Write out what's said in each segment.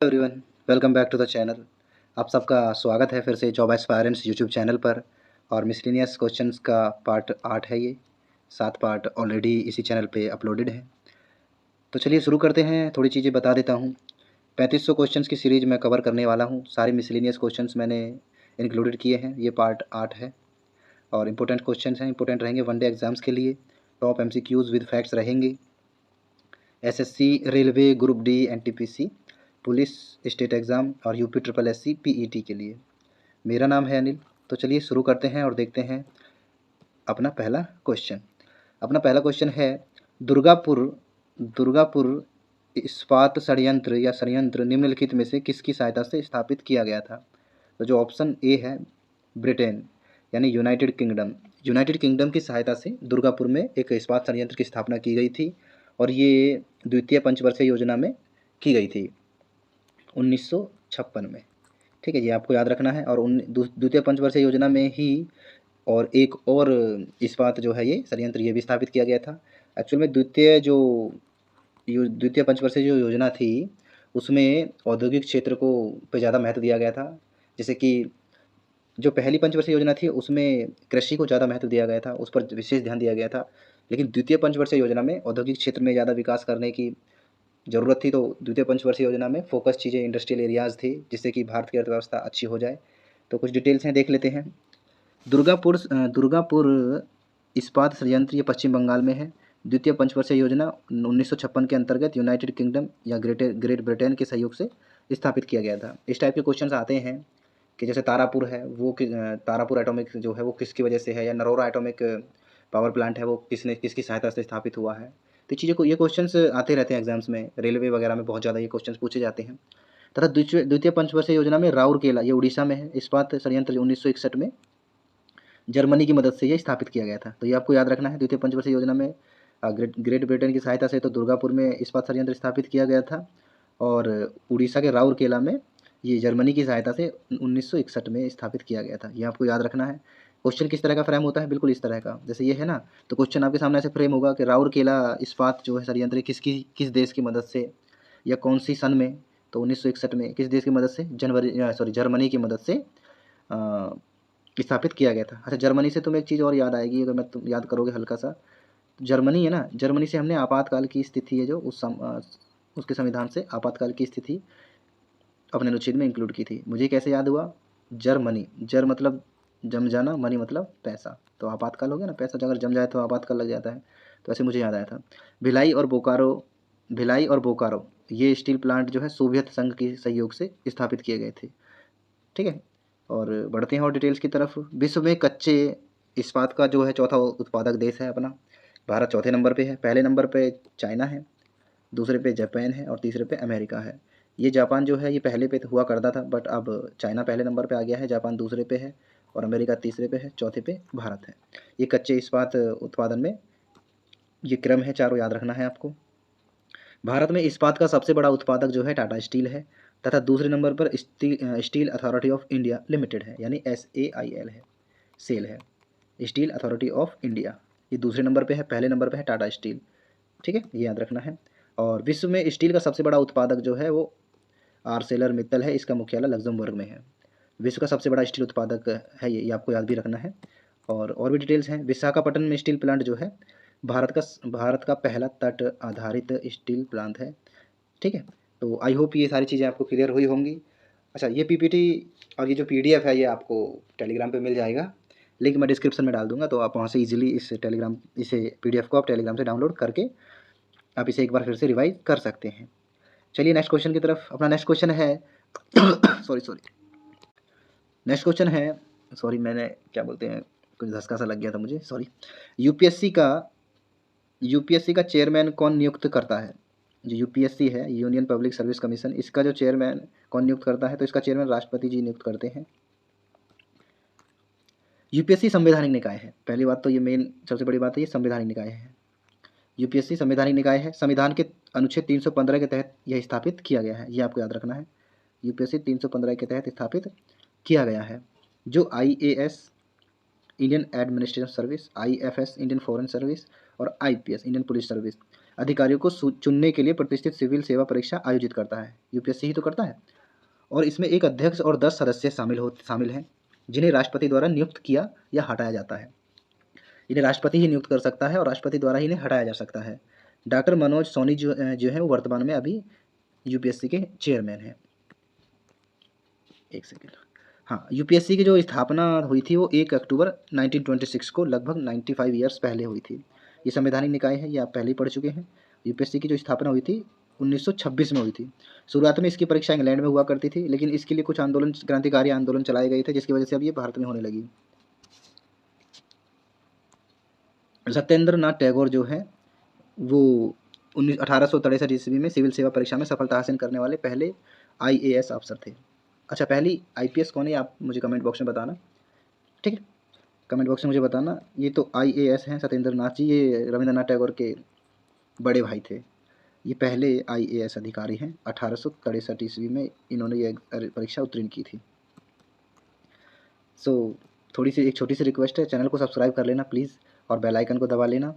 Everyone, welcome back to the channel. आप सबका स्वागत है फिर से जॉब एस्पायरेंट्स यूट्यूब चैनल पर। और मिसलेनियस क्वेश्चंस का पार्ट 8 है ये। 7 पार्ट ऑलरेडी इसी चैनल पे अपलोडेड है। तो चलिए शुरू करते हैं। थोड़ी चीज़ें बता देता हूँ। 3500 क्वेश्चंस की सीरीज़ मैं कवर करने वाला हूँ। सारे मिसलेनियस क्वेश्चंस मैंने इंक्लूडेड किए हैं। ये पार्ट 8 है और इम्पोर्टेंट क्वेश्चंस हैं, इंपॉर्टेंट रहेंगे वनडे एग्जाम्स के लिए। टॉप MCQs विद फैक्ट्स रहेंगे। SSC, railway, group D, NTPC, police, state exam और UP SSC PET के लिए। मेरा नाम है अनिल। तो चलिए शुरू करते हैं और देखते हैं अपना पहला क्वेश्चन। अपना पहला क्वेश्चन है, दुर्गापुर दुर्गापुर इस्पात संयंत्र निम्नलिखित में से किसकी सहायता से स्थापित किया गया था? तो जो ऑप्शन ए है, ब्रिटेन यानी यूनाइटेड किंगडम की सहायता से दुर्गापुर में एक इस्पात संयंत्र की स्थापना की गई थी और ये द्वितीय पंचवर्षीय योजना में की गई थी 1956 में। ठीक है, ये आपको याद रखना है। और द्वितीय पंचवर्षीय योजना में ही और एक और इस्पात जो है ये संयंत्र ये भी स्थापित किया गया था। एक्चुअल में द्वितीय पंचवर्षीय जो योजना थी उसमें औद्योगिक क्षेत्र को पे ज़्यादा महत्व दिया गया था। जैसे कि जो पहली पंचवर्षीय योजना थी उसमें कृषि को ज़्यादा महत्व दिया गया था, उस पर विशेष ध्यान दिया गया था। लेकिन द्वितीय पंचवर्षीय योजना में औद्योगिक क्षेत्र में ज़्यादा विकास करने की ज़रूरत थी, तो द्वितीय पंचवर्षीय योजना में फोकस चीज़ें इंडस्ट्रियल एरियाज़ थी जिससे कि भारत की अर्थव्यवस्था अच्छी हो जाए। तो कुछ डिटेल्स हैं, देख लेते हैं। दुर्गापुर इस्पात संयंत्र ये पश्चिम बंगाल में है। द्वितीय पंचवर्षीय योजना 1956 के अंतर्गत यूनाइटेड किंगडम या ग्रेट ब्रिटेन के सहयोग से स्थापित किया गया था। इस टाइप के क्वेश्चन आते हैं कि जैसे तारापुर है वो तारापुर एटॉमिक जो है वो किसकी वजह से है, या नरोरा एटॉमिक पावर प्लांट है वो किसकी सहायता से स्थापित हुआ है। तो चीज़ें को ये क्वेश्चंस आते रहते हैं एग्जाम्स में, रेलवे वगैरह में बहुत ज़्यादा ये क्वेश्चंस पूछे जाते हैं। तथा द्वितीय पंचवर्षीय योजना में राउरकेला, ये उड़ीसा में है, इस्पात संयंत्र 1961 में जर्मनी की मदद से ये स्थापित किया गया था। तो ये आपको याद रखना है। द्वितीय पंचवर्षीय योजना में ग्रेट ब्रिटेन की सहायता से तो दुर्गापुर में इस्पात संयंत्र स्थापित किया गया था और उड़ीसा के राउरकेला में ये जर्मनी की सहायता से 1961 में स्थापित किया गया था। ये आपको याद रखना है। क्वेश्चन किस तरह का फ्रेम होता है? बिल्कुल इस तरह का, जैसे ये है ना, तो क्वेश्चन आपके सामने ऐसे फ्रेम होगा कि राउरकेला इस्पात जो है संयंत्र किस देश की मदद से या कौन सी सन में? तो 1961 में किस देश की मदद से? जर्मनी की मदद से स्थापित किया गया था। अच्छा, जर्मनी से तुम्हें एक चीज़ और याद आएगी अगर तुम याद करोगे हल्का सा। जर्मनी है ना, जर्मनी से हमने आपातकाल की स्थिति है जो उसके संविधान से आपातकाल की स्थिति अपने अनुच्छेद में इंक्लूड की थी। मुझे कैसे याद हुआ? जर्मनी, जर मतलब जम जाना, मनी मतलब पैसा, तो आपातकाल हो गया ना, पैसा अगर जम जाए तो आपातकाल लग जाता है। तो ऐसे मुझे याद आया था। भिलाई और बोकारो ये स्टील प्लांट जो है सोवियत संघ के सहयोग से स्थापित किए गए थे। ठीक है, और बढ़ते हैं और डिटेल्स की तरफ। विश्व में कच्चे इस्पात का जो है चौथा उत्पादक देश है अपना भारत। चौथे नंबर पे है। पहले नंबर पे चाइना है, दूसरे पे जापान है और तीसरे पे अमेरिका है। ये जापान जो है ये पहले पे हुआ करता था, बट अब चाइना पहले नंबर पे आ गया है, जापान दूसरे पे है और अमेरिका तीसरे पे है, चौथे पे भारत है। ये कच्चे इस्पात उत्पादन में ये क्रम है, चारों याद रखना है आपको। भारत में इस्पात का सबसे बड़ा उत्पादक जो है टाटा स्टील है तथा दूसरे नंबर पर steel authority of India limited है, यानी SAIL है, सेल है, स्टील अथॉरिटी ऑफ इंडिया। ये दूसरे नंबर पे है, पहले नंबर पे है टाटा स्टील। ठीक है, ये याद रखना है। और विश्व में स्टील का सबसे बड़ा उत्पादक जो है वो आर्सेलर मित्तल है, इसका मुख्यालय लग्जमबर्ग में है। विश्व का सबसे बड़ा स्टील उत्पादक है ये आपको याद भी रखना है। और भी डिटेल्स हैं। विशाखापट्टनम में स्टील प्लांट जो है भारत का पहला तट आधारित स्टील प्लांट है। ठीक है, तो आई होप ये सारी चीज़ें आपको क्लियर हुई होंगी। अच्छा, ये PPT और ये जो PDF है ये आपको टेलीग्राम पे मिल जाएगा। लिंक मैं डिस्क्रिप्शन में डाल दूंगा, तो आप वहाँ से इजीली इसे PDF को आप टेलीग्राम से डाउनलोड करके आप इसे एक बार फिर से रिवाइज कर सकते हैं। चलिए नेक्स्ट क्वेश्चन की तरफ। अपना नेक्स्ट क्वेश्चन है सॉरी नेक्स्ट क्वेश्चन है, सॉरी मैंने क्या बोलते हैं, कुछ धसका सा लग गया था मुझे, सॉरी। यूपीएससी का चेयरमैन कौन नियुक्त करता है? जो यूपीएससी है, यूनियन पब्लिक सर्विस कमीशन, इसका जो चेयरमैन कौन नियुक्त करता है? तो इसका चेयरमैन राष्ट्रपति जी नियुक्त करते हैं। यूपीएससी संवैधानिक निकाय है। पहली बात तो ये मेन सबसे बड़ी बात है, ये संवैधानिक निकाय है। यूपीएससी संवैधानिक निकाय है। संविधान के अनुच्छेद 315 के तहत यह स्थापित किया गया है, ये आपको याद रखना है। यूपीएससी 315 के तहत स्थापित किया गया है। जो IAS Indian administration service, IFS Indian foreign service और IPS इंडियन पुलिस सर्विस, अधिकारियों को चुनने के लिए प्रतिष्ठित सिविल सेवा परीक्षा आयोजित करता है। यूपीएससी ही तो करता है। और इसमें एक अध्यक्ष और 10 सदस्य शामिल हैं, जिन्हें राष्ट्रपति द्वारा नियुक्त किया या हटाया जाता है। इन्हें राष्ट्रपति ही नियुक्त कर सकता है और राष्ट्रपति द्वारा ही इन्हें हटाया जा सकता है। डॉक्टर मनोज सोनी जो है वो वर्तमान में अभी यूपीएससी के चेयरमैन हैं। एक सेकेंड। हाँ, यूपीएससी की जो स्थापना हुई थी वो 1 अक्टूबर 1926 को लगभग 95 ईयर्स पहले हुई थी। ये संवैधानिक निकाय है, ये आप पहले ही पढ़ चुके हैं। यूपीएससी की जो स्थापना हुई थी 1926 में हुई थी। शुरुआत में इसकी परीक्षा इंग्लैंड में हुआ करती थी, लेकिन इसके लिए कुछ आंदोलन, क्रांतिकारी आंदोलन चलाए गए थे, जिसकी वजह से अब ये भारत में होने लगी। सत्येंद्र नाथ टैगोर जो है वो 1863 ईस्वी में सिविल सेवा परीक्षा में सफलता हासिल करने वाले पहले आईएएस अफसर थे। अच्छा, पहली आईपीएस कौन है आप मुझे कमेंट बॉक्स में बताना, ठीक है? कमेंट बॉक्स में मुझे बताना। ये तो आईएएस हैं सत्येंद्र नाथ जी, ये रविंद्रनाथ टैगोर के बड़े भाई थे। ये पहले आईएएस अधिकारी हैं। 1863 ईस्वी में इन्होंने ये परीक्षा उत्तीर्ण की थी। थोड़ी सी एक छोटी सी रिक्वेस्ट है, चैनल को सब्सक्राइब कर लेना प्लीज़ और बेल आइकन को दबा लेना।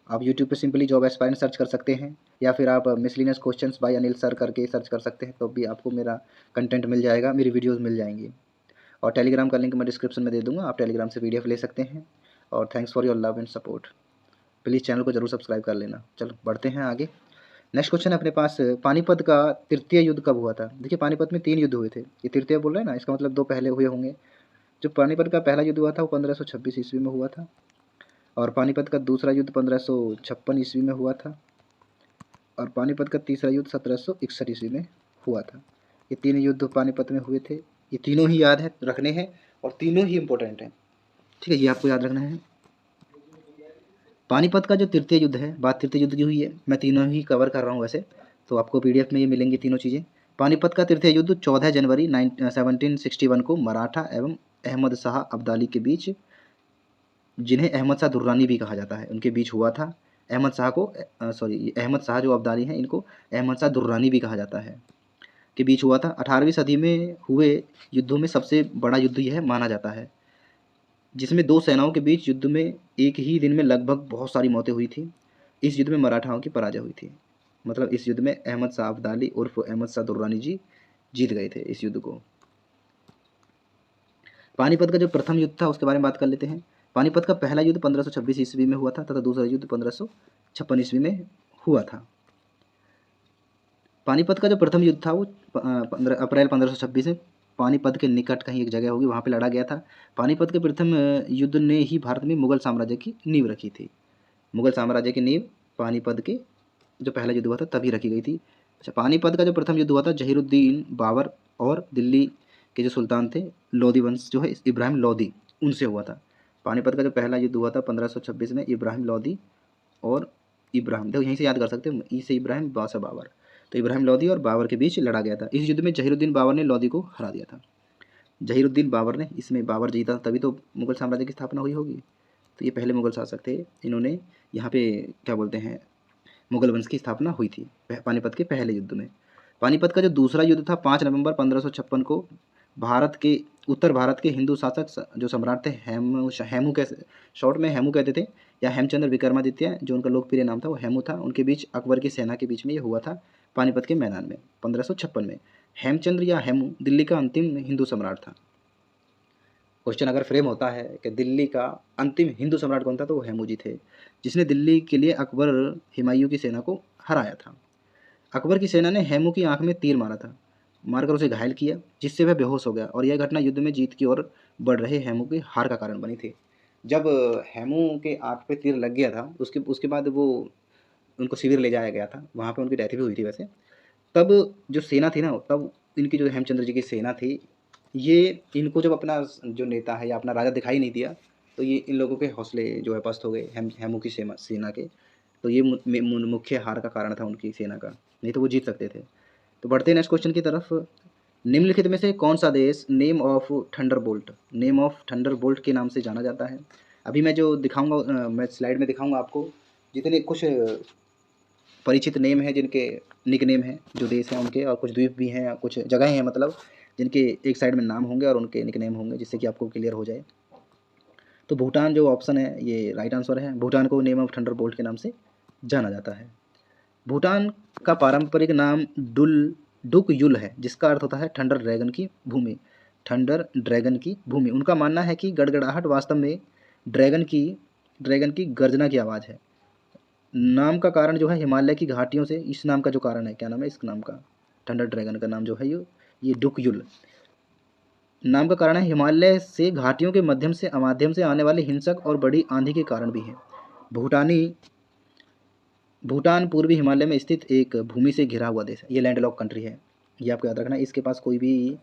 आप यूट्यूब पे सिंपली जॉब एस्पायरेंट सर्च कर सकते हैं, या फिर आप miscellaneous questions bye Anil sir करके सर्च कर सकते हैं, तो भी आपको मेरा कंटेंट मिल जाएगा, मेरी वीडियोस मिल जाएंगी। और टेलीग्राम का लिंक मैं डिस्क्रिप्शन में दे दूँगा, आप टेलीग्राम से पीडीएफ ले सकते हैं। और thanks for your love and support. Please channel को जरूर सब्सक्राइब कर लेना। चलो बढ़ते हैं आगे। नेक्स्ट क्वेश्चन है अपने पास, पानीपत का तृतीय युद्ध कब हुआ था? देखिए, पानीपत में 3 युद्ध हुए थे। ये तृतीय बोल रहे हैं ना, इसका मतलब 2 पहले हुए होंगे। जो पानीपत का पहला युद्ध हुआ था वो 1526 ईस्वी में हुआ था, और पानीपत का दूसरा युद्ध 1556 ईस्वी में हुआ था, और पानीपत का तीसरा युद्ध 1761 ईस्वी में हुआ था। ये 3 युद्ध पानीपत में हुए थे। ये तीनों ही याद है रखने हैं और तीनों ही इम्पोर्टेंट हैं, ठीक है? ये आपको याद रखना है। पानीपत का जो तृतीय युद्ध है, बात तृतीय युद्ध की हुई है, मैं तीनों ही कवर कर रहा हूँ वैसे, तो आपको पीडीएफ में ये मिलेंगी तीनों चीज़ें। पानीपत का तृतीय युद्ध 14 जनवरी 1761 को मराठा एवं अहमद शाह अब्दाली के बीच, जिन्हें अहमद शाह दुर्रानी भी कहा जाता है, उनके बीच हुआ था। अहमद शाह को अहमद शाह जो अब्दाली हैं, इनको अहमद शाह दुर्रानी भी कहा जाता है, के बीच हुआ था। 18वीं सदी में हुए युद्धों में सबसे बड़ा युद्ध यह माना जाता है, जिसमें 2 सेनाओं के बीच युद्ध में एक ही दिन में लगभग बहुत सारी मौतें हुई थी। इस युद्ध में मराठाओं की पराजय हुई थी। मतलब इस युद्ध में अहमद शाह अब्दाली उर्फ अहमद शाह दुर्रानी जी जीत गए थे इस युद्ध को। पानीपत का जो प्रथम युद्ध था उसके बारे में बात कर लेते हैं। पानीपत का पहला युद्ध 1526 ईस्वी में हुआ था तथा दूसरा युद्ध 1556 ईस्वी में हुआ था। पानीपत का जो प्रथम युद्ध था वो अप्रैल 1526 में पानीपत के निकट कहीं एक जगह होगी, वहाँ पे लड़ा गया था। पानीपत के प्रथम युद्ध ने ही भारत में मुगल साम्राज्य की नींव रखी थी। मुगल साम्राज्य की नींव पानीपत के जो पहला युद्ध हुआ था तभी रखी गई थी। अच्छा, पानीपत का जो प्रथम युद्ध हुआ था जहीरुद्दीन बाबर और दिल्ली के जो सुल्तान थे लोदी वंश जो है इब्राहिम लोदी, उनसे हुआ था। पानीपत का जो पहला युद्ध हुआ था 1526 में इब्राहिम लोदी और इब्राहिम, देखो यहीं से याद कर सकते हो, ई से इब्राहिम, बा से बाबर, तो इब्राहिम लोदी और बाबर के बीच लड़ा गया था। इस युद्ध में जहीरुद्दीन बाबर ने लोदी को हरा दिया था। जहीरुद्दीन बाबर ने, इसमें बाबर जीता तभी तो मुगल साम्राज्य की स्थापना हुई होगी। तो ये पहले मुगल शासक थे, इन्होंने यहाँ पे क्या बोलते हैं मुगल वंश की स्थापना हुई थी पानीपत के पहले युद्ध में। पानीपत का जो दूसरा युद्ध था 5 नवंबर 1556 को भारत के उत्तर भारत के हिंदू शासक जो सम्राट थे हेमू के शॉर्ट में हेमू कहते थे, या हेमचंद्र विक्रमादित्य जो उनका लोकप्रिय नाम था वो हेमू था, उनके बीच अकबर की सेना के बीच में ये हुआ था पानीपत के मैदान में 1556 में। हेमचंद्र या हेमू दिल्ली का अंतिम हिंदू सम्राट था। क्वेश्चन अगर फ्रेम होता है कि दिल्ली का अंतिम हिंदू सम्राट कौन था, तो वो हेमू जी थे, जिसने दिल्ली के लिए अकबर हुमायूं की सेना को हराया था। अकबर की सेना ने हेमू की आंख में तीर मारा था, मारकर उसे घायल किया, जिससे वह बेहोश हो गया, और यह घटना युद्ध में जीत की ओर बढ़ रहे हेमू की हार का कारण बनी थी। जब हेमू के आंख पे तीर लग गया था उसके उसके बाद वो उनको शिविर ले जाया गया था, वहाँ पे उनकी डेथ भी हुई थी वैसे। तब जो सेना थी ना, तब इनकी जो हेमचंद्र जी की सेना थी, ये इनको जब अपना जो नेता है या अपना राजा दिखाई नहीं दिया, तो ये इन लोगों के हौसले जो है पस्त हो गए हेमू की सेना के। तो ये मुख्य हार का कारण था उनकी सेना का, नहीं तो वो जीत सकते थे। तो बढ़ते हैं नेक्स्ट क्वेश्चन की तरफ। निम्नलिखित में से कौन सा देश नेम ऑफ थंडरबोल्ट के नाम से जाना जाता है? अभी मैं जो दिखाऊंगा, मैं स्लाइड में दिखाऊंगा आपको जितने कुछ परिचित नेम हैं, जिनके निक नेम हैं, जो देश हैं उनके, और कुछ द्वीप भी हैं, कुछ जगहें हैं मतलब, जिनके एक साइड में नाम होंगे और उनके निक नेम होंगे, जिससे कि आपको क्लियर हो जाए। तो भूटान जो ऑप्शन है ये राइट आंसर है। भूटान को नेम ऑफ थंडरबोल्ट के नाम से जाना जाता है। भूटान का पारंपरिक नाम डुक युल है, जिसका अर्थ होता है थंडर ड्रैगन की भूमि। थंडर ड्रैगन की भूमि। उनका मानना है कि गड़गड़ाहट वास्तव में ड्रैगन की गर्जना की आवाज़ है। नाम का कारण जो है हिमालय की घाटियों से, इस नाम का जो कारण है, क्या नाम है इस नाम का, थंडर ड्रैगन का नाम जो है ये डुक युल नाम का कारण है, हिमालय से घाटियों के माध्यम से आने वाले हिंसक और बड़ी आंधी के कारण भी है। भूटान पूर्वी हिमालय में स्थित एक भूमि से घिरा हुआ देश है। ये लैंडलॉक कंट्री है, ये आपको याद रखना है। इसके पास कोई भी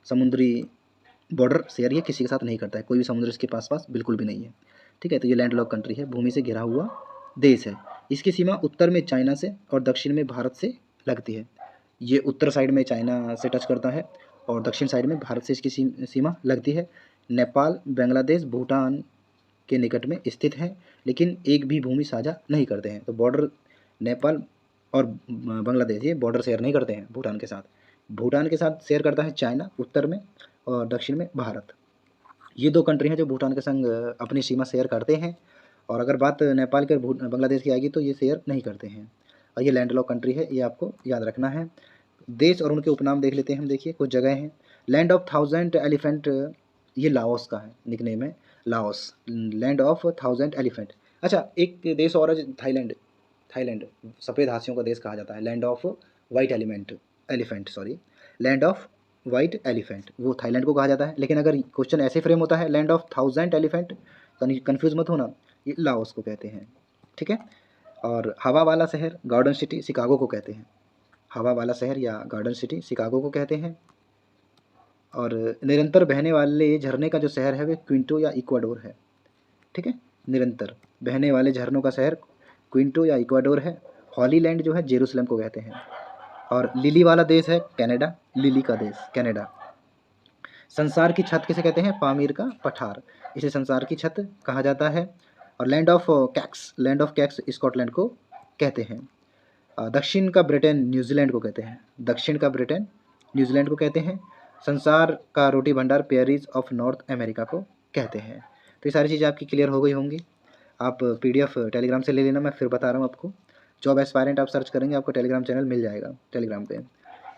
समुद्री बॉर्डर शेयर ये किसी के साथ नहीं करता है, कोई भी समुद्र इसके पास बिल्कुल भी नहीं है। ठीक है, तो ये लैंडलॉक कंट्री है, भूमि से घिरा हुआ देश है। इसकी सीमा उत्तर में चाइना से और दक्षिण में भारत से लगती है। ये उत्तर साइड में चाइना से टच करता है और दक्षिण साइड में भारत से इसकी सीमा लगती है। नेपाल, बांग्लादेश, भूटान के निकट में स्थित है, लेकिन एक भी भूमि साझा नहीं करते हैं। तो बॉर्डर नेपाल और बांग्लादेश ये बॉर्डर शेयर नहीं करते हैं भूटान के साथ। भूटान के साथ शेयर करता है चाइना उत्तर में और दक्षिण में भारत। ये दो कंट्री हैं जो भूटान के संग अपनी सीमा शेयर करते हैं। और अगर बात नेपाल के बांग्लादेश की आएगी तो ये शेयर नहीं करते हैं। और ये लैंडलॉक कंट्री है, ये आपको याद रखना है। देश और उनके उपनाम देख लेते हैं हम। देखिए कुछ जगह हैं। लैंड ऑफ 1000 एलिफेंट, ये लाओस का है, निकनेम है लाओस, लैंड ऑफ 1000 एलिफेंट। अच्छा, एक देश और है थाईलैंड। थाईलैंड सफ़ेद हाथियों का देश कहा जाता है, land of white elephant sorry, land of white elephant, वो थाईलैंड को कहा जाता है। लेकिन अगर क्वेश्चन ऐसे फ्रेम होता है लैंड ऑफ 1000 एलिफेंट, कन्फ्यूज मत होना, ये लाओस को कहते हैं। ठीक है। और हवा वाला शहर, गार्डन सिटी, शिकागो को कहते हैं। हवा वाला शहर या गार्डन सिटी शिकागो को कहते हैं। और निरंतर बहने वाले झरने का जो शहर है वे क्विंटो या इक्वाडोर है। ठीक है, निरंतर बहने वाले झरनों का शहर क्विंटो या इक्वाडोर है। हॉली लैंड जो है जेरूसलम को कहते हैं। और लिली वाला देश है कनाडा, लिली का देश कनाडा। संसार की छत किसे कहते हैं? पामीर का पठार, इसे संसार की छत कहा जाता है। और लैंड ऑफ कैक्स स्कॉटलैंड को कहते हैं। दक्षिण का ब्रिटेन न्यूजीलैंड को कहते हैं। दक्षिण का ब्रिटेन न्यूजीलैंड को कहते हैं। संसार का रोटी भंडार पेरिस ऑफ नॉर्थ अमेरिका को कहते हैं। तो ये सारी चीज़ें आपकी क्लियर हो गई होंगी। आप पीडीएफ टेलीग्राम से ले लेना, मैं फिर बता रहा हूँ आपको। जॉब एस्पायरेंट आप सर्च करेंगे, आपको टेलीग्राम चैनल मिल जाएगा टेलीग्राम पे।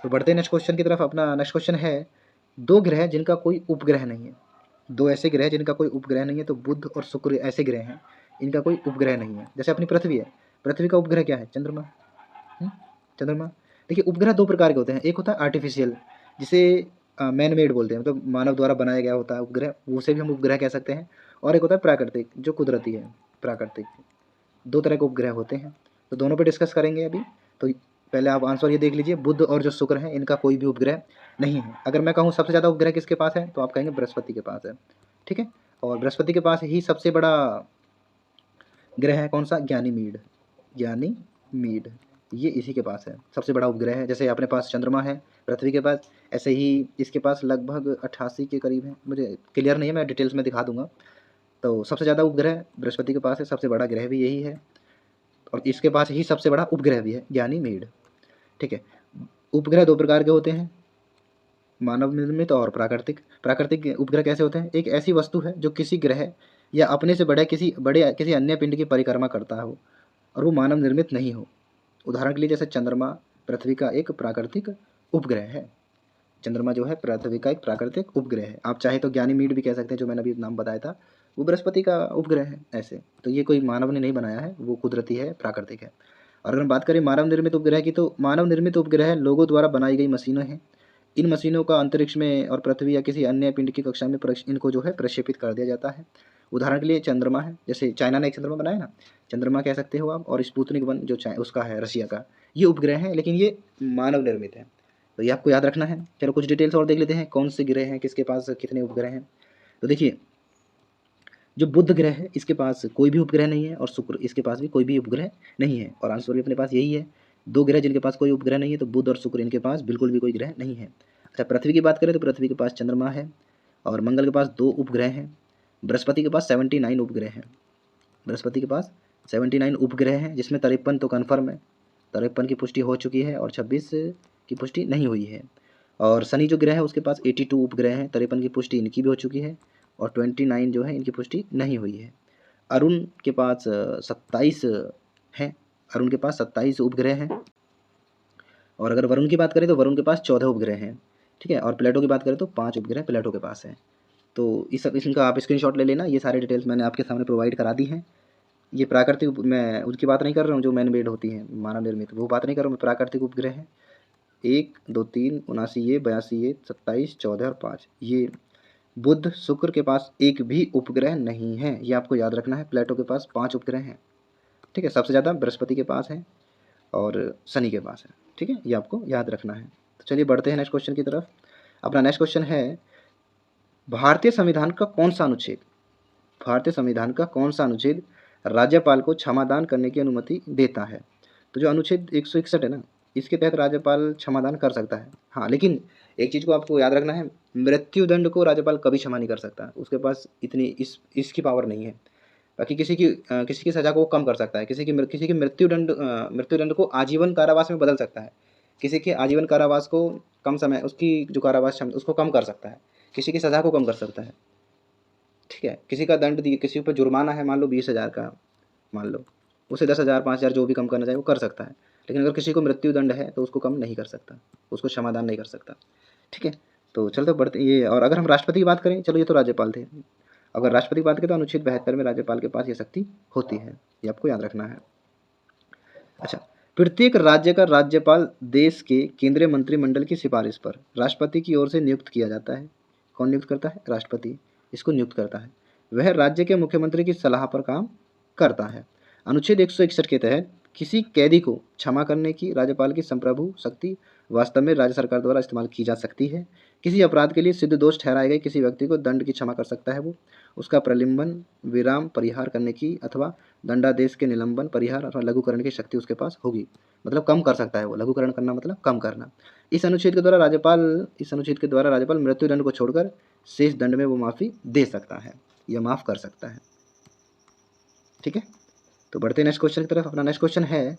तो बढ़ते हैं नेक्स्ट क्वेश्चन की तरफ। अपना नेक्स्ट क्वेश्चन है, दो ग्रह जिनका कोई उपग्रह नहीं है। दो ऐसे ग्रह जिनका कोई उपग्रह नहीं है, तो बुध और शुक्र ऐसे ग्रह हैं इनका कोई उपग्रह नहीं है। जैसे अपनी पृथ्वी है, पृथ्वी का उपग्रह क्या है? चंद्रमा। चंद्रमा। देखिए उपग्रह दो प्रकार के होते हैं, एक होता है आर्टिफिशियल, जिसे मैन मेड बोलते हैं, मतलब मानव द्वारा बनाया गया होता है उपग्रह, उसे भी हम उपग्रह कह सकते हैं। और एक होता है प्राकृतिक, जो कुदरती है, प्राकृतिक। दो तरह के उपग्रह होते हैं, तो दोनों पे डिस्कस करेंगे अभी। तो पहले आप आंसर ये देख लीजिए, बुध और जो शुक्र है इनका कोई भी उपग्रह नहीं है। अगर मैं कहूँ सबसे ज़्यादा उपग्रह किसके पास है, तो आप कहेंगे बृहस्पति के पास है। ठीक है, और बृहस्पति के पास ही सबसे बड़ा ग्रह है कौन सा? ज्ञानी मीड, ये इसी के पास है, सबसे बड़ा उपग्रह है। जैसे अपने पास चंद्रमा है पृथ्वी के पास, ऐसे ही इसके पास लगभग 88 के करीब है, मुझे क्लियर नहीं है, मैं डिटेल्स में दिखा दूंगा। तो सबसे ज़्यादा उपग्रह बृहस्पति के पास है, सबसे बड़ा ग्रह भी यही है, और इसके पास ही सबसे बड़ा उपग्रह भी है, ज्ञानीमीड। ठीक है, उपग्रह दो प्रकार के होते हैं, मानव निर्मित और प्राकृतिक। प्राकृतिक उपग्रह कैसे होते हैं? एक ऐसी वस्तु है जो किसी ग्रह या अपने से बड़े किसी अन्य पिंड की परिक्रमा करता हो और वो मानव निर्मित नहीं हो। उदाहरण के लिए जैसे चंद्रमा पृथ्वी का एक प्राकृतिक उपग्रह है। चंद्रमा जो है पृथ्वी का एक प्राकृतिक उपग्रह है। आप चाहे तो ज्ञानीमीड भी कह सकते हैं, जो मैंने अभी नाम बताया था, वो बृहस्पति का उपग्रह है। ऐसे तो ये कोई मानव ने नहीं बनाया है, वो कुदरती है, प्राकृतिक है। और अगर हम बात करें मानव निर्मित उपग्रह की, तो मानव निर्मित उपग्रह लोगों द्वारा बनाई गई मशीनें हैं। इन मशीनों का अंतरिक्ष में और पृथ्वी या किसी अन्य पिंड की कक्षा में इनको जो है प्रक्षेपित कर दिया जाता है। उदाहरण के लिए चंद्रमा है, जैसे चाइना ने एक चंद्रमा बनाया ना, चंद्रमा कह सकते हो आप। और स्पुतनिक 1 जो उसका है रशिया का, ये उपग्रह है, लेकिन ये मानव निर्मित है। तो ये आपको याद रखना है। चलो कुछ डिटेल्स और देख लेते हैं, कौन से ग्रह हैं, किसके पास कितने उपग्रह हैं। तो देखिए जो बुध ग्रह है इसके पास कोई भी उपग्रह नहीं है, और शुक्र इसके पास भी कोई भी उपग्रह नहीं है। और आंसर भी अपने पास यही है, दो ग्रह जिनके पास कोई उपग्रह नहीं है, तो बुध और शुक्र इनके पास बिल्कुल भी कोई ग्रह नहीं है। अच्छा, पृथ्वी की बात करें तो पृथ्वी के पास चंद्रमा है, और मंगल के पास 2 उपग्रह हैं। बृहस्पति के पास 79 उपग्रह हैं। बृहस्पति के पास 79 उपग्रह हैं, जिसमें 53 तो कन्फर्म है, 53 की पुष्टि हो चुकी है, और 26 की पुष्टि नहीं हुई है। और शनि जो ग्रह है उसके पास 82 उपग्रह हैं, 53 की पुष्टि इनकी भी हो चुकी है, और 29 जो है इनकी पुष्टि नहीं हुई है। अरुण के पास 27 हैं, अरुण के पास 27 उपग्रह हैं। और अगर वरुण की बात करें तो वरुण के पास 14 उपग्रह हैं, ठीक है। और प्लेटो की बात करें तो 5 उपग्रह प्लेटो के पास हैं। तो इस सब इनका आप स्क्रीनशॉट ले लेना। ये सारे डिटेल्स मैंने आपके सामने प्रोवाइड करा दी हैं। ये प्राकृतिक मैं उसकी बात नहीं कर रहा हूँ जो मैन मेड होती हैं, मानव निर्मित, वो बात नहीं कर रहा हूँ मैं। प्राकृतिक उपग्रह हैं 1 2 3 79 ये 82 ये 27 14 और 5। ये बुध शुक्र के पास एक भी उपग्रह नहीं है, ये आपको याद रखना है। प्लेटो के पास 5 उपग्रह हैं, ठीक है। सबसे ज़्यादा बृहस्पति के पास है और शनि के पास है, ठीक है। ये आपको याद रखना है। तो चलिए बढ़ते हैं नेक्स्ट क्वेश्चन की तरफ। अपना नेक्स्ट क्वेश्चन है भारतीय संविधान का कौन सा अनुच्छेद, भारतीय संविधान का कौन सा अनुच्छेद राज्यपाल को क्षमादान करने की अनुमति देता है। तो जो अनुच्छेद 161 है ना, इसके तहत राज्यपाल क्षमादान कर सकता है। हाँ, लेकिन एक चीज़ को आपको याद रखना है, मृत्युदंड को राज्यपाल कभी क्षमा नहीं कर सकता, उसके पास इतनी इसकी पावर नहीं है। बाकी किसी की सज़ा को वो कम कर सकता है, किसी की मृत्युदंड को आजीवन कारावास में बदल सकता है, किसी के आजीवन कारावास को कम समय उसकी जो कारावास क्षमता उसको कम कर सकता है, किसी की सज़ा को कम कर सकता है, ठीक है। किसी का दंड दिए, किसी पर जुर्माना है मान लो 20,000 का, मान लो उसे 10,000 5,000 जो भी कम करना चाहे वो कर सकता है। लेकिन अगर किसी को मृत्युदंड है तो उसको कम नहीं कर सकता, उसको क्षमादान नहीं कर सकता, ठीक है। तो चलते बढ़ते ये। और अगर हम राष्ट्रपति की बात करें, चलो ये तो राज्यपाल थे, अगर राष्ट्रपति की बात करें तो अनुच्छेद 72 में राज्यपाल के पास ये शक्ति होती है, ये आपको याद रखना है। अच्छा, प्रत्येक राज्य का राज्यपाल देश के केंद्रीय मंत्रिमंडल की सिफारिश पर राष्ट्रपति की ओर से नियुक्त किया जाता है। कौन नियुक्त करता है? राष्ट्रपति इसको नियुक्त करता है। वह राज्य के मुख्यमंत्री की सलाह पर काम करता है। अनुच्छेद 161 के तहत किसी कैदी को क्षमा करने की राज्यपाल की संप्रभु शक्ति वास्तव में राज्य सरकार द्वारा इस्तेमाल की जा सकती है। किसी अपराध के लिए सिद्ध दोष ठहराए गए किसी व्यक्ति को दंड की क्षमा कर सकता है वो, उसका प्रलंबन विराम परिहार करने की अथवा दंडादेश के निलंबन परिहार अथवा लघुकरण की शक्ति उसके पास होगी। मतलब कम कर सकता है वो, लघुकरण करना मतलब कम करना। इस अनुच्छेद के द्वारा राज्यपाल मृत्युदंड को छोड़कर शेष दंड में वो माफ़ी दे सकता है या माफ़ कर सकता है, ठीक है। तो बढ़ते नेक्स्ट क्वेश्चन की तरफ। अपना नेक्स्ट क्वेश्चन है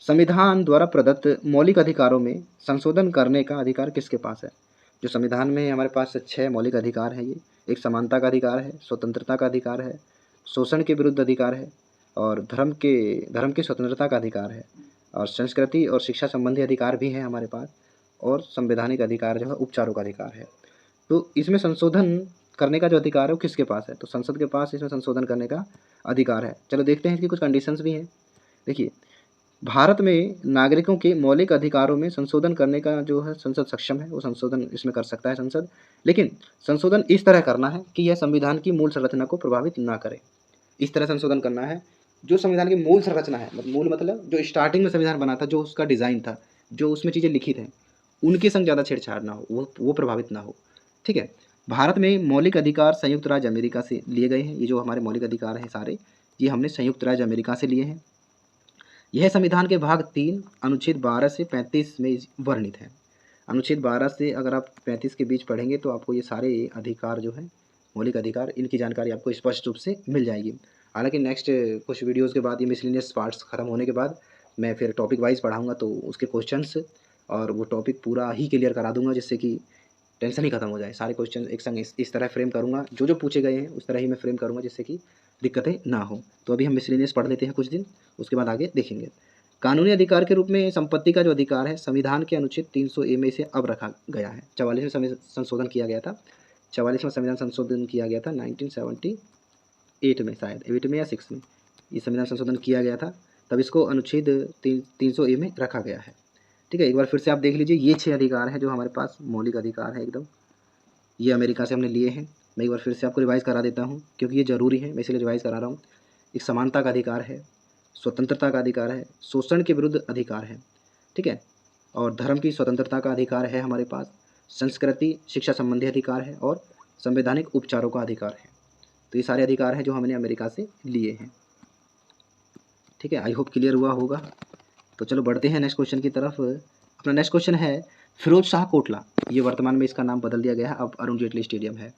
संविधान द्वारा प्रदत्त मौलिक अधिकारों में संशोधन करने का अधिकार किसके पास है। जो संविधान में हमारे पास 6 मौलिक अधिकार हैं, ये एक समानता का अधिकार है, स्वतंत्रता का अधिकार है, शोषण के विरुद्ध अधिकार है और धर्म की स्वतंत्रता का अधिकार है, और संस्कृति और शिक्षा संबंधी अधिकार भी हैं हमारे पास, और संवैधानिक अधिकार जो है उपचारों का अधिकार है। तो इसमें संशोधन करने का जो अधिकार है वो किसके पास है, तो संसद के पास इसमें संशोधन करने का अधिकार है। चलो देखते हैं इसकी कुछ कंडीशंस भी हैं। देखिए, भारत में नागरिकों के मौलिक अधिकारों में संशोधन करने का जो है संसद सक्षम है, वो संशोधन इसमें कर सकता है संसद। लेकिन संशोधन इस तरह करना है कि यह संविधान की मूल संरचना को प्रभावित ना करे। इस तरह संशोधन करना है जो संविधान की मूल संरचना है, मूल मतलब जो स्टार्टिंग में संविधान बना था, जो उसका डिज़ाइन था, जो उसमें चीज़ें लिखित हैं, उनके संग ज़्यादा छेड़छाड़ ना हो, वो प्रभावित ना हो, ठीक है। भारत में मौलिक अधिकार संयुक्त राज्य अमेरिका से लिए गए हैं। ये जो हमारे मौलिक अधिकार हैं सारे, ये हमने संयुक्त राज्य अमेरिका से लिए हैं। यह संविधान के भाग 3 अनुच्छेद 12 से 35 में वर्णित है। अनुच्छेद 12 से अगर आप 35 के बीच पढ़ेंगे तो आपको ये सारे अधिकार जो हैं, मौलिक अधिकार, इनकी जानकारी आपको स्पष्ट रूप से मिल जाएगी। हालांकि नेक्स्ट कुछ वीडियोस के बाद, ये मिसलिनियस पार्ट्स खत्म होने के बाद मैं फिर टॉपिक वाइज पढ़ाऊँगा, तो उसके क्वेश्चंस और वो टॉपिक पूरा ही क्लियर करा दूँगा, जिससे कि टेंशन ही खत्म हो जाए। सारे क्वेश्चन एक संग इस तरह फ्रेम करूँगा, जो पूछे गए हैं उस तरह ही मैं फ्रेम करूँगा, जिससे कि दिक्कतें ना हो। तो अभी हम मिसलिनियस पढ़ लेते हैं कुछ दिन, उसके बाद आगे देखेंगे। कानूनी अधिकार के रूप में संपत्ति का जो अधिकार है, संविधान के अनुच्छेद 300A में इसे अब रखा गया है। 44वें संशोधन किया गया था, 44वां संविधान संशोधन किया गया था 1978 में, शायद 8 में या 6 में ये संविधान संशोधन किया गया था, तब इसको अनुच्छेद 300A में रखा गया है, ठीक है। एक बार फिर से आप देख लीजिए, ये 6 अधिकार हैं जो हमारे पास मौलिक अधिकार है एकदम, ये अमेरिका से हमने लिए हैं। मैं एक बार फिर से आपको रिवाइज़ करा देता हूँ क्योंकि ये ज़रूरी है, मैं इसलिए रिवाइज़ करा रहा हूँ। एक समानता का अधिकार है, स्वतंत्रता का अधिकार है, शोषण के विरुद्ध अधिकार है, ठीक है, और धर्म की स्वतंत्रता का अधिकार है हमारे पास, संस्कृति शिक्षा संबंधी अधिकार है, और संवैधानिक उपचारों का अधिकार है। तो ये सारे अधिकार हैं जो हमने अमेरिका से लिए हैं, ठीक है। आई होप क्लियर हुआ होगा। तो चलो बढ़ते हैं नेक्स्ट क्वेश्चन की तरफ। अपना नेक्स्ट क्वेश्चन है फिरोज शाह कोटला, ये वर्तमान में इसका नाम बदल दिया गया है, अब अरुण जेटली स्टेडियम है।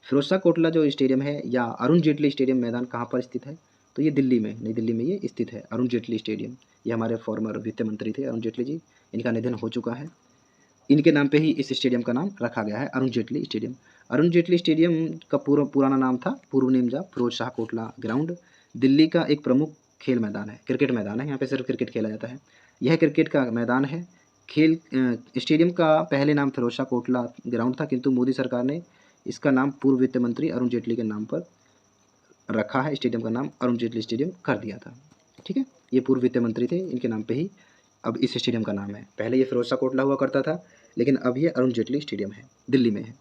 फिरोज शाह कोटला जो स्टेडियम है या अरुण जेटली स्टेडियम मैदान कहाँ पर स्थित है, तो ये दिल्ली में, नई दिल्ली में ये स्थित है, अरुण जेटली स्टेडियम। ये हमारे फॉर्मर वित्त मंत्री थे अरुण जेटली जी, इनका निधन हो चुका है। इनके नाम पे ही इस स्टेडियम का नाम रखा गया है, अरुण जेटली स्टेडियम। अरुण जेटली स्टेडियम का पुराना नाम था, पूर्व नेम था फिरोज शाह कोटला ग्राउंड। दिल्ली का एक प्रमुख खेल मैदान है, क्रिकेट मैदान है, यहाँ पे सिर्फ क्रिकेट खेला जाता है। यह क्रिकेट का मैदान है। खेल स्टेडियम का पहले नाम फिरोज शाह कोटला ग्राउंड था, किंतु मोदी सरकार ने इसका नाम पूर्व वित्त मंत्री अरुण जेटली के नाम पर रखा है। स्टेडियम का नाम अरुण जेटली स्टेडियम कर दिया था। ठीक है, ये पूर्व वित्त मंत्री थे, इनके नाम पे ही अब इस स्टेडियम का नाम है। पहले ये फिरोज शाह कोटला हुआ करता था, लेकिन अब ये अरुण जेटली स्टेडियम है, दिल्ली में है।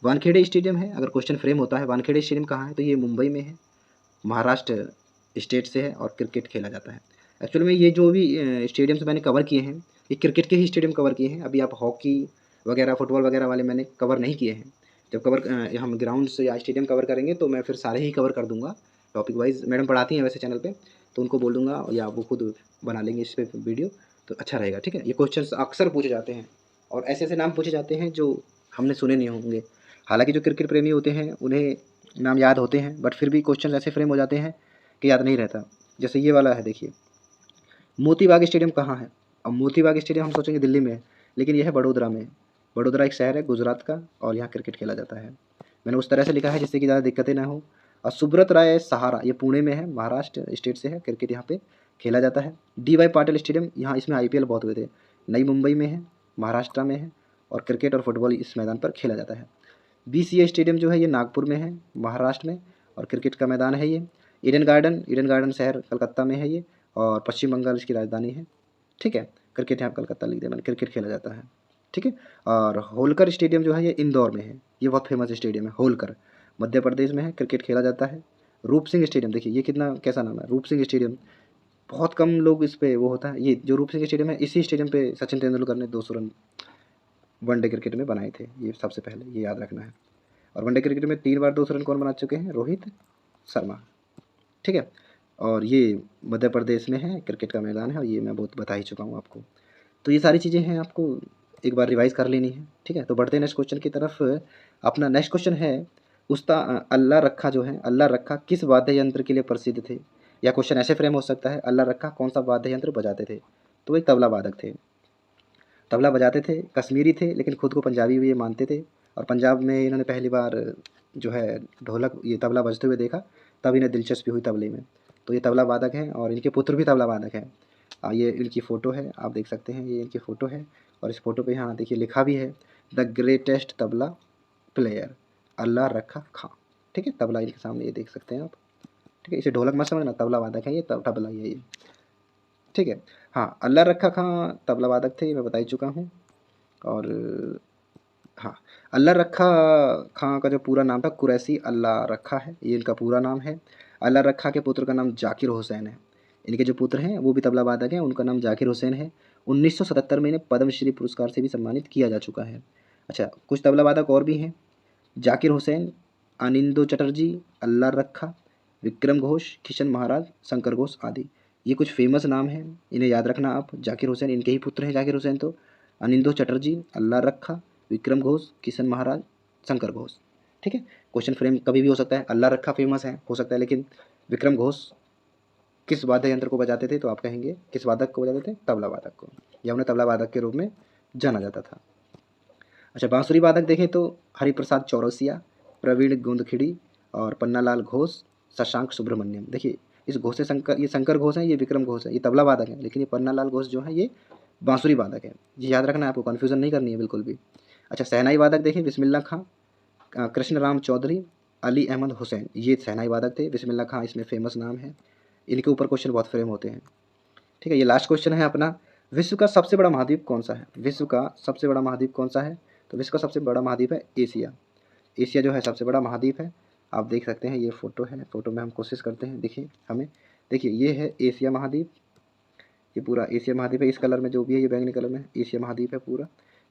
वानखेड़े स्टेडियम है, अगर क्वेश्चन फ्रेम होता है वानखेड़े स्टेडियम कहाँ है, तो ये मुंबई में है, महाराष्ट्र स्टेट से है और क्रिकेट खेला जाता है। एक्चुअली में ये जो भी स्टेडियम्स मैंने कवर किए हैं, ये क्रिकेट के ही स्टेडियम कवर किए हैं। अभी आप हॉकी वगैरह, फुटबॉल वगैरह वाले मैंने कवर नहीं किए हैं। जब हम ग्राउंड्स या स्टेडियम कवर करेंगे तो मैं फिर सारे ही कवर कर दूंगा टॉपिक वाइज। मैडम पढ़ाती हैं वैसे चैनल पे, तो उनको बोल दूंगा या वो खुद बना लेंगे इस पर वीडियो, तो अच्छा रहेगा। ठीक है, ये क्वेश्चन अक्सर पूछे जाते हैं और ऐसे ऐसे नाम पूछे जाते हैं जो हमने सुने नहीं होंगे। हालांकि जो क्रिकेट प्रेमी होते हैं उन्हें नाम याद होते हैं, बट फिर भी क्वेश्चन ऐसे फ्रेम हो जाते हैं कि याद नहीं रहता। जैसे ये वाला है, देखिए मोती बाग स्टेडियम कहाँ है। अब मोती बाग स्टेडियम हम सोचेंगे दिल्ली में है, लेकिन यह है बड़ोदरा में। बड़ोदरा एक शहर है गुजरात का, और यहाँ क्रिकेट खेला जाता है। मैंने उस तरह से लिखा है जिससे कि ज़्यादा दिक्कतें ना हो। और सुब्रत राय सहारा, ये पुणे में है, महाराष्ट्र स्टेट से है, क्रिकेट यहाँ पे खेला जाता है। DY पाटिल स्टेडियम, यहाँ इसमें IPL बहुत हुए थे, नई मुंबई में है, महाराष्ट्र में है, और क्रिकेट और फुटबॉल इस मैदान पर खेला जाता है। BCA स्टेडियम जो है ये नागपुर में है, महाराष्ट्र में, और क्रिकेट का मैदान है ये। ईडन गार्डन शहर कलकत्ता में है ये, और पश्चिम बंगाल इसकी राजधानी है। ठीक है, क्रिकेट यहाँ कलकत्ता लिख दिया मैंने, क्रिकेट खेला जाता है। ठीक है, और होलकर स्टेडियम जो है ये इंदौर में है, ये बहुत फेमस स्टेडियम है होलकर, मध्य प्रदेश में है, क्रिकेट खेला जाता है। रूप सिंह स्टेडियम, देखिए ये कितना कैसा नाम है, रूप सिंह स्टेडियम। बहुत कम लोग इस पे वो होता है, ये जो रूप सिंह स्टेडियम है, इसी स्टेडियम पे सचिन तेंदुलकर ने 200 रन वनडे क्रिकेट में बनाए थे, ये सबसे पहले ये याद रखना है। और वनडे क्रिकेट में 3 बार 200 रन कौन बना चुके हैं, रोहित शर्मा। ठीक है, और ये मध्य प्रदेश में है, क्रिकेट का मैदान है, और ये मैं बहुत बता ही चुका हूँ आपको। तो ये सारी चीज़ें हैं, आपको एक बार रिवाइज कर लेनी है। ठीक है, तो बढ़ते हैं नेक्स्ट क्वेश्चन की तरफ। अपना नेक्स्ट क्वेश्चन है, अल्लाह रखा जो है, अल्लाह रखा किस वाद्य यंत्र के लिए प्रसिद्ध थे। या क्वेश्चन ऐसे फ्रेम हो सकता है, अल्लाह रखा कौन सा वाद्य यंत्र बजाते थे, तो वही तबला वादक थे। तबला बजाते थे, कश्मीरी थे, लेकिन खुद को पंजाबी भी ये मानते थे। और पंजाब में इन्होंने पहली बार जो है ढोलक, ये तबला बजते हुए देखा, तब इन्हें दिलचस्पी हुई तबले में। तो ये तबला वादक हैं, और इनके पुत्र भी तबला वादक हैं। ये इनकी फ़ोटो है, आप देख सकते हैं, ये इनकी फ़ोटो है। और इस फ़ोटो पे यहाँ देखिए लिखा भी है, द ग्रेटेस्ट तबला प्लेयर अल्लाह रखा खां। ठीक है, तबला इनके सामने ये देख सकते हैं आप। ठीक है, इसे ढोलक मत समझना, तबला वादक है ये, तबला ये। ठीक है, हाँ, अल्लाह रखा खां तबला वादक थे, ये मैं बता ही चुका हूँ। और हाँ, अल्लाह रखा खां का जो पूरा नाम था, कुरैशी अल्लाह रखा है, ये इनका पूरा नाम है। अल्लाह रखा के पुत्र का नाम जाकिर हुसैन है। इनके जो पुत्र हैं वो भी तबला वादक हैं, उनका नाम जाकिर हुसैन है। 1977 में इन्हें पद्मश्री पुरस्कार से भी सम्मानित किया जा चुका है। अच्छा, कुछ तबला वादक और भी हैं, जाकिर हुसैन, अनिंदो चटर्जी, अल्लाह रखा, विक्रम घोष, किशन महाराज, शंकर घोष आदि। ये कुछ फेमस नाम हैं, इन्हें याद रखना आप। जाकिर हुसैन, इनके ही पुत्र हैं जाकिर हुसैन, तो अनिंदो चटर्जी, अल्लाह रखा, विक्रम घोष, किशन महाराज, शंकर घोष। ठीक है, क्वेश्चन फ्रेम कभी भी हो सकता है, अल्लाह रखा फेमस है हो सकता है, लेकिन विक्रम घोष किस वाद्य यंत्र को बजाते थे, तो आप कहेंगे किस वादक को बजाते थे, तबला वादक को, या उन्हें तबला वादक के रूप में जाना जाता था। अच्छा, बांसुरी वादक देखें तो हरिप्रसाद चौरसिया, प्रवीण गोंदखिड़ी, और पन्नालाल घोष, शशांक सुब्रमण्यम। देखिए इस घोष से शंकर, ये शंकर घोष है, ये विक्रम घोष है, ये तबला वादक है, लेकिन ये पन्नालाल घोष जो है ये बांसुरी वादक है। ये याद रखना है आपको, कन्फ्यूजन नहीं करनी है बिल्कुल भी। अच्छा, शहनाई वादक देखें, बिस्मिल्लाह खां, कृष्ण राम चौधरी, अली अहमद हुसैन, ये शहनाई वादक थे। बिस्मिल्लाह खां इसमें फेमस नाम है, इनके ऊपर क्वेश्चन बहुत फ्रेम होते हैं। ठीक है, ये लास्ट क्वेश्चन है अपना, विश्व का सबसे बड़ा महाद्वीप कौन सा है। विश्व का सबसे बड़ा महाद्वीप कौन सा है, तो विश्व का सबसे बड़ा महाद्वीप है एशिया। एशिया जो है सबसे बड़ा महाद्वीप है। आप देख सकते हैं, ये फ़ोटो है, फ़ोटो में हम कोशिश करते हैं, देखिए हमें, देखिए ये है एशिया महाद्वीप, ये पूरा एशिया महाद्वीप है। इस कलर में जो भी है, ये बैंगनी कलर में एशिया महाद्वीप है पूरा,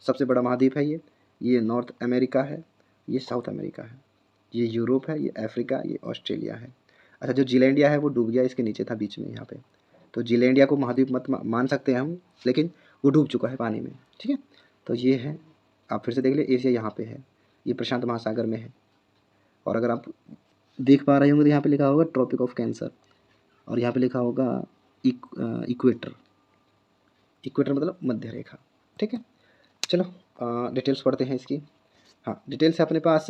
सबसे बड़ा महाद्वीप है ये नॉर्थ अमेरिका है, ये साउथ अमेरिका है, ये यूरोप है, ये अफ्रीका, ये ऑस्ट्रेलिया है। अच्छा, जो जीलैंडिया है वो डूब गया, इसके नीचे था बीच में यहाँ पे, तो जीलैंडिया को महाद्वीप मत मान सकते हैं हम, लेकिन वो डूब चुका है पानी में। ठीक है, तो ये है, आप फिर से देख ले, एशिया यहाँ पे है, ये प्रशांत महासागर में है। और अगर आप देख पा रहे होंगे तो यहाँ पे लिखा होगा ट्रॉपिक ऑफ कैंसर, और यहाँ पे लिखा होगा इक्वेटर। इक्वेटर मतलब मध्य रेखा। ठीक है, चलो डिटेल्स पढ़ते हैं इसकी। हाँ, डिटेल्स है अपने पास,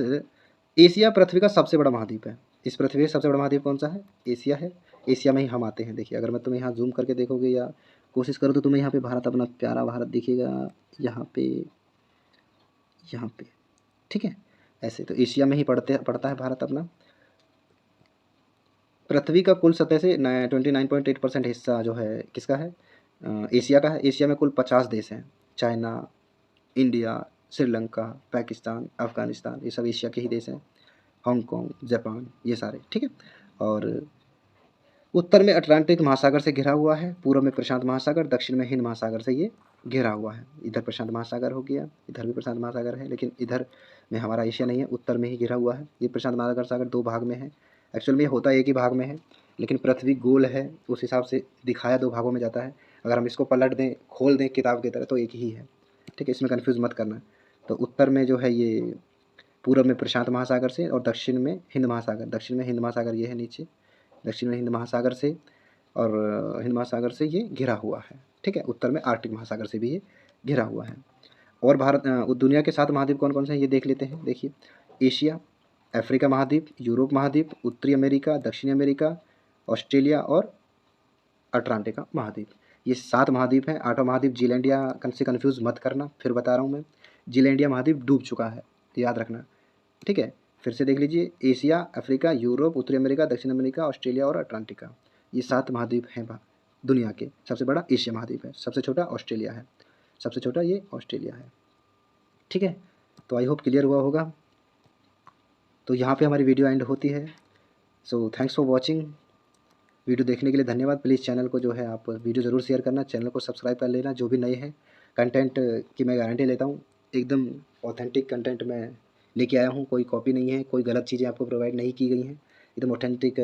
एशिया पृथ्वी का सबसे बड़ा महाद्वीप है। इस पृथ्वी का सबसे बड़ा महाद्वीप कौन सा है? एशिया है। एशिया में ही हम आते हैं। देखिए अगर मैं तुम्हें यहाँ जूम करके देखोगे या कोशिश करूँ तो तुम्हें यहाँ पे भारत, अपना प्यारा भारत दिखेगा यहाँ पे, यहाँ पे, ठीक है। ऐसे तो एशिया में ही पड़ता है भारत अपना। पृथ्वी का कुल सतह से 29.8% हिस्सा जो है किसका है? एशिया का है। एशिया में कुल 50 देश हैं। चाइना, इंडिया, श्रीलंका, पाकिस्तान, अफ़गानिस्तान, ये सब एशिया के ही देश हैं। हांगकांग, जापान, ये सारे, ठीक है। और उत्तर में अटलांटिक महासागर से घिरा हुआ है, पूर्व में प्रशांत महासागर, दक्षिण में हिंद महासागर से ये घिरा हुआ है। इधर प्रशांत महासागर हो गया, इधर भी प्रशांत महासागर है, लेकिन इधर में हमारा एशिया नहीं है, उत्तर में ही घिरा हुआ है। ये प्रशांत महासागर 2 भाग में है। एक्चुअल में होता एक ही भाग में है, लेकिन पृथ्वी गोल है, उस हिसाब से दिखाया 2 भागों में जाता है। अगर हम इसको पलट दें, खोल दें किताब की तरह, तो एक ही है, ठीक है। इसमें कन्फ्यूज़ मत करना। तो उत्तर में जो है ये पूर्व में प्रशांत महासागर से, और दक्षिण में हिंद महासागर। दक्षिण में हिंद महासागर ये है नीचे, दक्षिण में हिंद महासागर से, और हिंद महासागर से ये घिरा हुआ है, ठीक है। उत्तर में आर्कटिक महासागर से भी ये घिरा हुआ है। और दुनिया के 7 महाद्वीप कौन कौन से हैं ये देख लेते हैं। देखिए एशिया, अफ्रीका महाद्वीप, यूरोप महाद्वीप, उत्तरी अमेरिका, दक्षिणी अमेरिका, ऑस्ट्रेलिया और अटलांटिका महाद्वीप। ये 7 महाद्वीप हैं। 8वां महाद्वीप जीलैंडिया से कन्फ्यूज़ मत करना, फिर बता रहा हूँ मैं। जीलैंडिया महाद्वीप डूब चुका है, याद रखना, ठीक है। फिर से देख लीजिए, एशिया, अफ्रीका, यूरोप, उत्तरी अमेरिका, दक्षिण अमेरिका, ऑस्ट्रेलिया और अटलांटिका, ये 7 महाद्वीप हैं दुनिया के। सबसे बड़ा एशिया महाद्वीप है, सबसे छोटा ऑस्ट्रेलिया है, सबसे छोटा ये ऑस्ट्रेलिया है, ठीक है। तो आई होप क्लियर हुआ होगा। तो यहाँ पे हमारी वीडियो एंड होती है। So thanks for watching. Video देखने के लिए धन्यवाद। प्लीज़ चैनल को जो है आप वीडियो ज़रूर शेयर करना, चैनल को सब्सक्राइब कर लेना। जो भी नए हैं, कंटेंट की मैं गारंटी लेता हूँ, एकदम ऑथेंटिक कंटेंट मैं लेके आया हूँ। कोई कॉपी नहीं है, कोई गलत चीज़ें आपको प्रोवाइड नहीं की गई हैं। एकदम ऑथेंटिक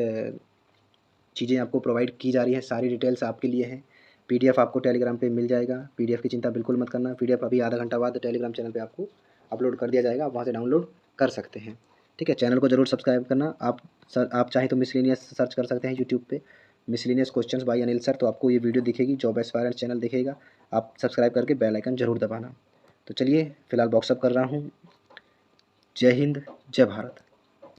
चीज़ें आपको प्रोवाइड की जा रही हैं, सारी डिटेल्स आपके लिए हैं। PDF आपको टेलीग्राम पे मिल जाएगा। PDF की चिंता बिल्कुल मत करना। PDF अभी आधा घंटा बाद टेलीग्राम चैनल पे आपको अपलोड कर दिया जाएगा, आप वहाँ से डाउनलोड कर सकते हैं, ठीक है। चैनल को ज़रूर सब्सक्राइब करना। आप चाहें तो मिसलेनियस सर्च कर सकते हैं यूट्यूब पे, miscellaneous questions bye Anil sir, तो आपको ये वीडियो दिखेगी, जॉब एस्पायरेंट चैनल दिखेगा। आप सब्सक्राइब करके बेल आइकन ज़रूर दबाना। तो चलिए फ़िलहाल बॉक्सअप कर रहा हूँ। जय हिंद, जय भारत।